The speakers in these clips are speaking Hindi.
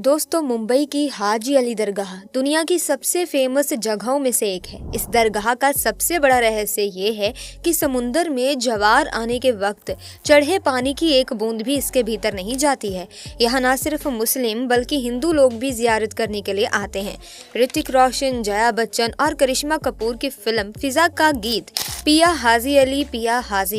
दोस्तों, मुंबई की हाजी अली दरगाह दुनिया की सबसे फेमस जगहों में से एक है। इस दरगाह का सबसे बड़ा रहस्य ये है कि समुंदर में ज्वार आने के वक्त चढ़े पानी की एक बूंद भी इसके भीतर नहीं जाती है। यहाँ न सिर्फ मुस्लिम बल्कि हिंदू लोग भी जियारत करने के लिए आते हैं। ऋतिक रोशन, जया बच्चन और करिश्मा कपूर की फिल्म फिजा का गीत पिया हाजी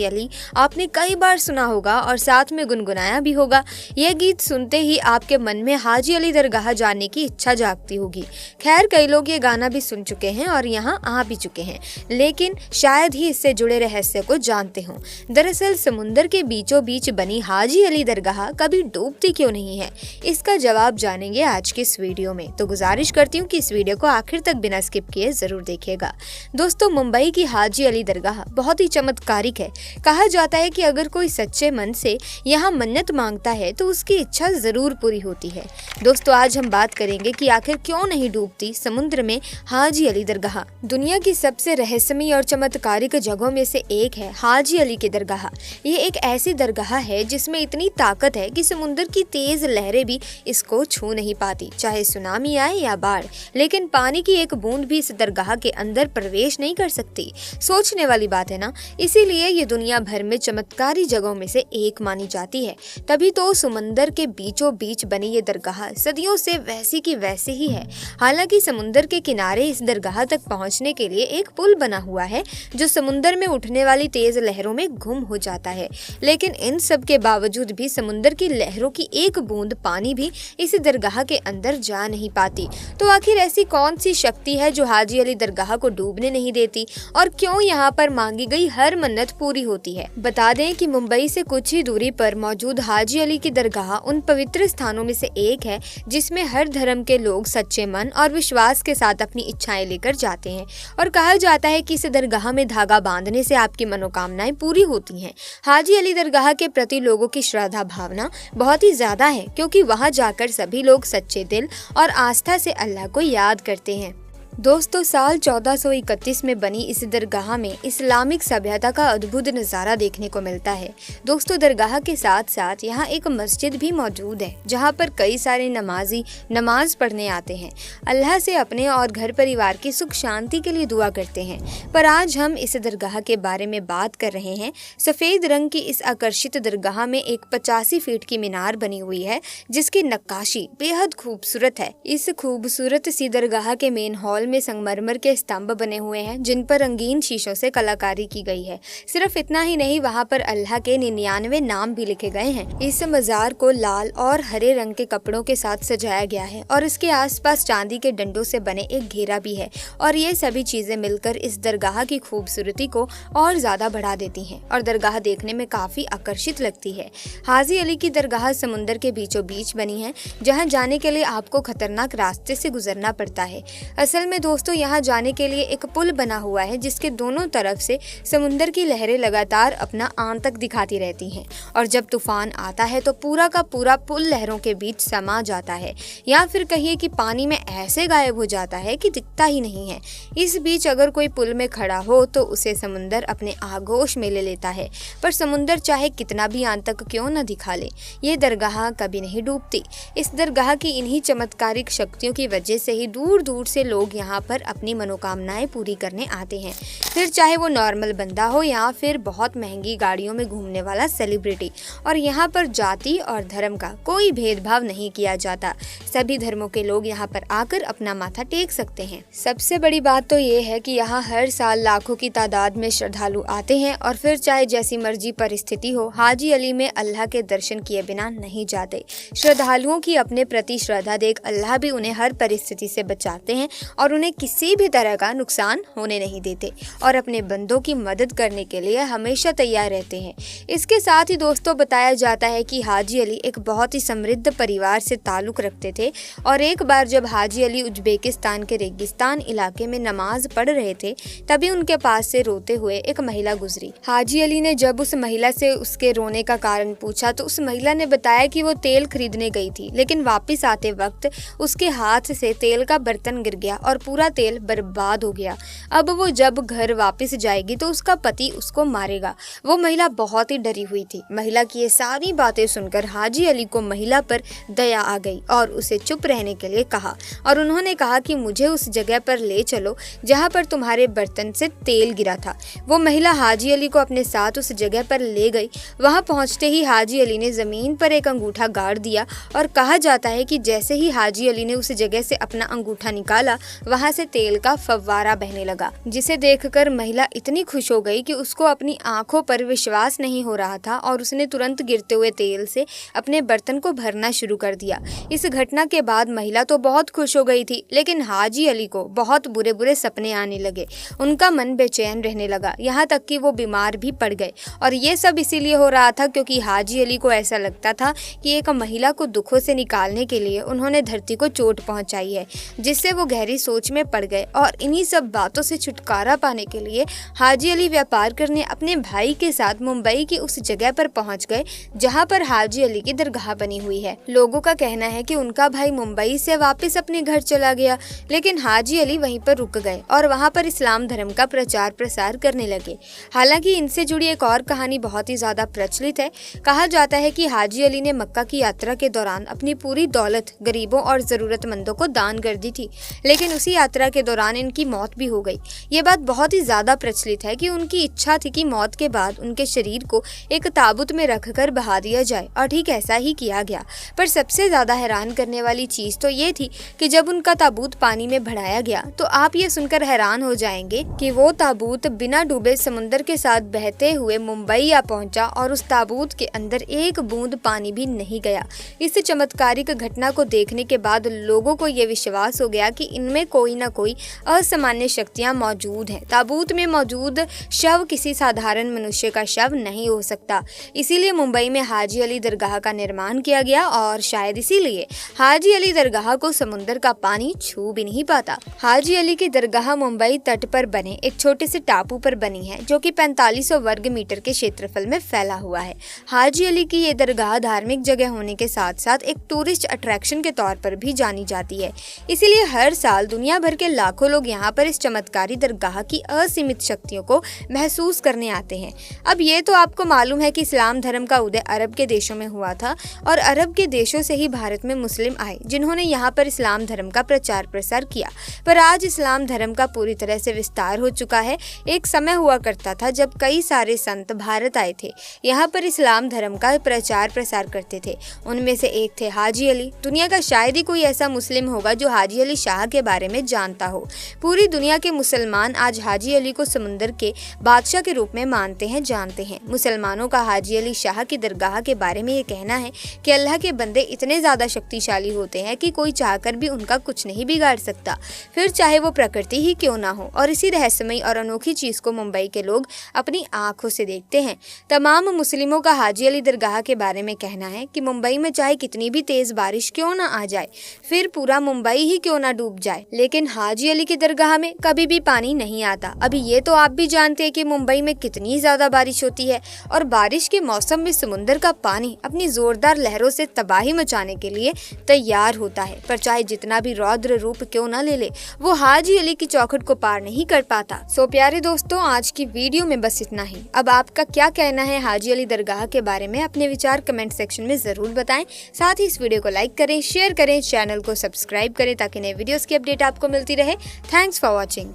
अली आपने कई बार सुना होगा और साथ में गुनगुनाया भी होगा। यह गीत सुनते ही आपके मन में हाजी अली दरगाह जाने की इच्छा जागती होगी। खैर, कई लोग ये गाना भी सुन चुके हैं और यहाँ आ भी चुके हैं, लेकिन शायद ही इससे जुड़े रहस्य को जानते हों। दरअसल समुंदर के बीचों बीच बनी हाजी अली दरगाह कभी डूबती क्यों नहीं है, इसका जवाब जानेंगे आज के इस वीडियो में। तो गुजारिश करती हूँ कि इस वीडियो को आखिर तक बिना स्किप किए जरूर देखिएगा। दोस्तों, मुंबई की हाजी अली दरगाह बहुत ही चमत्कारिक है। कहा जाता है कि अगर कोई सच्चे मन से यहाँ मन्नत मांगता है तो उसकी इच्छा जरूर पूरी होती है। दोस्तों, आज हम बात करेंगे कि आखिर क्यों नहीं डूबती समुद्र में हाजी अली दरगाह। दुनिया की सबसे रहस्यमयी और चमत्कारिक जगहों में से एक है हाजी अली की दरगाह। ये एक ऐसी दरगाह है जिसमें इतनी ताकत है कि समुद्र की तेज लहरें भी इसको छू नहीं पाती, चाहे सुनामी आए या बाढ़। लेकिन पानी की एक बूंद भी इस दरगाह के अंदर प्रवेश नहीं कर सकती। सोचने वाली बात है ना। इसीलिए ये दुनिया भर में चमत्कारी जगहों में से एक मानी जाती है। तभी तो समंदर के बीचों बीच बनी ये दरगाह सदियों से वैसी की वैसी ही है। हालांकि समुंदर के किनारे इस दरगाह तक पहुंचने के लिए एक पुल बना हुआ है जो समुंदर में उठने वाली तेज लहरों में गुम हो जाता है। लेकिन इन सब के बावजूद भी समुंदर की लहरों की एक बूंद पानी भी इस दरगाह के अंदर जा नहीं पाती। तो आखिर ऐसी कौन सी शक्ति है जो हाजी अली दरगाह को डूबने नहीं देती, और क्यों यहाँ पर मांगी गई हर मन्नत पूरी होती है? बता दें कि मुंबई से कुछ ही दूरी पर मौजूद हाजी अली की दरगाह उन पवित्र स्थानों में से एक है जिसमें हर धर्म के लोग सच्चे मन और विश्वास के साथ अपनी इच्छाएं लेकर जाते हैं। और कहा जाता है कि इस दरगाह में धागा बांधने से आपकी मनोकामनाएं पूरी होती हैं। हाजी अली दरगाह के प्रति लोगों की श्रद्धा भावना बहुत ही ज्यादा है, क्योंकि वहां जाकर सभी लोग सच्चे दिल और आस्था से अल्लाह को याद करते हैं। दोस्तों, साल 1431 में बनी इस दरगाह में इस्लामिक सभ्यता का अद्भुत नज़ारा देखने को मिलता है। दोस्तों, दरगाह के साथ साथ यहाँ एक मस्जिद भी मौजूद है जहाँ पर कई सारे नमाजी नमाज पढ़ने आते हैं, अल्लाह से अपने और घर परिवार की सुख शांति के लिए दुआ करते हैं। पर आज हम इस दरगाह के बारे में बात कर रहे हैं। सफ़ेद रंग की इस आकर्षित दरगाह में एक 85 फीट की मीनार बनी हुई है जिसकी नक्काशी बेहद खूबसूरत है। इस खूबसूरत सी दरगाह के मेन हॉल में संगमरमर के स्तंभ बने हुए हैं जिन पर रंगीन शीशों से कलाकारी की गई है। सिर्फ इतना ही नहीं, वहाँ पर अल्लाह के 99 नाम भी लिखे गए हैं। इस मजार को लाल और हरे रंग के कपड़ों के साथ सजाया गया है और इसके आसपास चांदी के डंडों से बने एक घेरा भी है। और ये सभी चीजें मिलकर इस दरगाह की खूबसूरती को और ज्यादा बढ़ा देती हैं और दरगाह देखने में काफी आकर्षित लगती है। हाजी अली की दरगाह समुंदर के बीचों बीच बनी है, जहाँ जाने के लिए आपको खतरनाक रास्ते से गुजरना पड़ता है। असल में दोस्तों, यहाँ जाने के लिए एक पुल बना हुआ है जिसके दोनों तरफ से समुंदर की लहरें लगातार अपना आतंक दिखाती रहती हैं और जब तूफान आता है तो पूरा का पूरा पुल लहरों के बीच समा जाता है, या फिर कहिए कि पानी में ऐसे गायब हो जाता है कि दिखता ही नहीं है। इस बीच अगर कोई पुल में खड़ा हो तो उसे समुंदर अपने आगोश में ले लेता है, पर समुंदर चाहे कितना भी आतंक क्यों न दिखा ले, ये दरगाह कभी नहीं डूबती। इस दरगाह की इन्हीं चमत्कारिक शक्तियों की वजह से ही दूर दूर से लोग यहाँ पर अपनी मनोकामनाएं पूरी करने आते हैं। फिर चाहे वो नॉर्मल बंदा हो या फिर बहुत महंगी गाड़ियों में घूमने वाला सेलिब्रिटी। और यहाँ पर जाति और धर्म का कोई भेदभाव नहीं किया जाता। सभी धर्मों के लोग यहाँ पर आकर अपना माथा टेक सकते हैं। सबसे बड़ी बात तो ये है कि यहाँ हर साल लाखों की तादाद में श्रद्धालु आते हैं और फिर चाहे जैसी मर्जी परिस्थिति हो, हाजी अली में अल्लाह के दर्शन किए बिना नहीं जाते। श्रद्धालुओं की अपने प्रति श्रद्धा देख अल्लाह भी उन्हें हर परिस्थिति से बचाते हैं और उन्हें किसी भी तरह का नुकसान होने नहीं देते और अपने बंदों की मदद करने के लिए हमेशा तैयार रहते हैं। इसके साथ ही दोस्तों, बताया जाता है कि हाजी अली एक बहुत ही समृद्ध परिवार से ताल्लुक रखते थे और एक बार जब हाजी अली उज्बेकिस्तान के रेगिस्तान इलाके में नमाज पढ़ रहे थे तभी उनके पास से रोते हुए एक महिला गुजरी। हाजी अली ने जब उस महिला से उसके रोने का कारण पूछा तो उस महिला ने बताया कि वो तेल खरीदने गई थी, लेकिन वापस आते वक्त उसके हाथ से तेल का बर्तन गिर गया और पूरा तेल बर्बाद हो गया। अब वो जब घर वापस जाएगी तो उसका पति उसको मारेगा। वो महिला बहुत ही डरी हुई थी। महिला की ये सारी बातें सुनकर हाजी अली को महिला पर दया आ गई और उसे चुप रहने के लिए कहा और उन्होंने कहा कि मुझे उस जगह पर ले चलो जहाँ पर तुम्हारे बर्तन से तेल गिरा था। वो महिला हाजी अली को अपने साथ उस जगह पर ले गई। वहाँ पहुँचते ही हाजी अली ने जमीन पर एक अंगूठा गाड़ दिया और कहा जाता है कि जैसे ही हाजी अली ने उस जगह से अपना अंगूठा निकाला वहाँ से तेल का फव्वारा बहने लगा, जिसे देखकर महिला इतनी खुश हो गई कि उसको अपनी आंखों पर विश्वास नहीं हो रहा था और उसने तुरंत गिरते हुए तेल से अपने बर्तन को भरना शुरू कर दिया। इस घटना के बाद महिला तो बहुत खुश हो गई थी, लेकिन हाजी अली को बहुत बुरे बुरे सपने आने लगे। उनका मन बेचैन रहने लगा, यहाँ तक कि वो बीमार भी पड़ गए। और ये सब इसीलिए हो रहा था क्योंकि हाजी अली को ऐसा लगता था कि एक महिला को दुखों से निकालने के लिए उन्होंने धरती को चोट पहुंचाई है, जिससे वो गहरी सोच में पड़ गए। और इन्हीं सब बातों से छुटकारा पाने के लिए हाजी अली व्यापार करने अपने भाई के साथ मुंबई की उस जगह पर पहुंच गए जहां पर हाजी अली की दरगाह बनी हुई है। लोगों का कहना है कि उनका भाई मुंबई से वापस अपने घर चला गया, लेकिन हाजी अली वहीं पर रुक गए और वहां पर इस्लाम धर्म का प्रचार प्रसार करने लगे। हालांकि इनसे जुड़ी एक और कहानी बहुत ही ज्यादा प्रचलित है। कहा जाता है कि हाजी अली ने मक्का की यात्रा के दौरान अपनी पूरी दौलत गरीबों और जरूरतमंदों को दान कर दी थी, लेकिन उसी यात्रा के दौरान इनकी मौत भी हो गई। ये बात बहुत ही ज्यादा प्रचलित है कि उनकी इच्छा थी कि मौत के बाद उनके शरीर को एक ताबूत में रखकर बहा दिया जाए और ठीक ऐसा ही किया गया। पर सबसे ज्यादा हैरान करने वाली चीज तो ये थी कि जब उनका ताबूत पानी में बढ़ाया गया तो आप ये सुनकर हैरान हो जाएंगे कि वो ताबूत बिना डूबे समुद्र के साथ बहते हुए मुंबई आ पहुंचा और उस ताबूत के अंदर एक बूंद पानी भी नहीं गया। इस चमत्कारिक घटना को देखने के बाद लोगों को ये विश्वास हो गया कि इनमें कोई ना कोई असामान्य शक्तियां मौजूद हैं। ताबूत में मौजूद शव किसी साधारण मनुष्य का शव नहीं हो सकता। इसीलिए मुंबई में हाजी अली दरगाह का निर्माण किया गया और शायद इसीलिए हाजी अली दरगाह को समुद्र का पानी छू भी नहीं पाता। हाजी अली की दरगाह मुंबई तट पर बने एक छोटे से टापू पर बनी है, जो कि 4500 वर्ग मीटर के क्षेत्रफल में फैला हुआ है। हाजी अली की ये दरगाह धार्मिक जगह होने के साथ साथ एक टूरिस्ट अट्रैक्शन के तौर पर भी जानी जाती है। इसीलिए हर साल दुनिया भर के लाखों लोग यहाँ पर इस चमत्कारी दरगाह की असीमित शक्तियों को महसूस करने आते हैं। अब ये तो आपको मालूम है कि इस्लाम धर्म का उदय अरब के देशों में हुआ था और अरब के देशों से ही भारत में मुस्लिम आए, जिन्होंने यहाँ पर इस्लाम धर्म का प्रचार प्रसार किया। पर आज इस्लाम धर्म का पूरी तरह से विस्तार हो चुका है। एक समय हुआ करता था जब कई सारे संत भारत आए थे, यहाँ पर इस्लाम धर्म का प्रचार प्रसार करते थे। उनमें से एक थे हाजी अली। दुनिया का शायद ही कोई ऐसा मुस्लिम होगा जो हाजी अली शाह के बारे में जानता हो। पूरी दुनिया के मुसलमान आज हाजी अली को समुंदर के बादशाह के रूप में मानते हैं, जानते हैं। मुसलमानों का हाजी अली शाह की दरगाह के बारे में ये कहना है कि अल्लाह के बंदे इतने ज्यादा शक्तिशाली होते हैं कि कोई चाहकर भी उनका कुछ नहीं बिगाड़ सकता, फिर चाहे वो प्रकृति ही क्यों ना हो। और इसी रहस्यमयी और अनोखी चीज को मुंबई के लोग अपनी आंखों से देखते हैं। तमाम मुस्लिमों का हाजी अली दरगाह के बारे में कहना है कि मुंबई में चाहे कितनी भी तेज बारिश क्यों ना आ जाए, फिर पूरा मुंबई ही क्यों ना डूब जाए, लेकिन हाजी अली की दरगाह में कभी भी पानी नहीं आता। अभी ये तो आप भी जानते हैं कि मुंबई में कितनी ज्यादा बारिश होती है और बारिश के मौसम में समुद्र का पानी अपनी जोरदार लहरों से तबाही मचाने के लिए तैयार होता है। पर चाहे जितना भी रौद्र रूप क्यों ना ले ले, वो हाजी अली की चौखट को पार नहीं कर पाता। सो प्यारे दोस्तों, आज की वीडियो में बस इतना ही। अब आपका क्या कहना है हाजी अली दरगाह के बारे में? अपने विचार कमेंट सेक्शन में जरूर बताएं। साथ ही इस वीडियो को लाइक करें, शेयर करें, चैनल को सब्सक्राइब करें ताकि नए वीडियोस की अपडेट आपको मिलती रहे। Thanks for watching.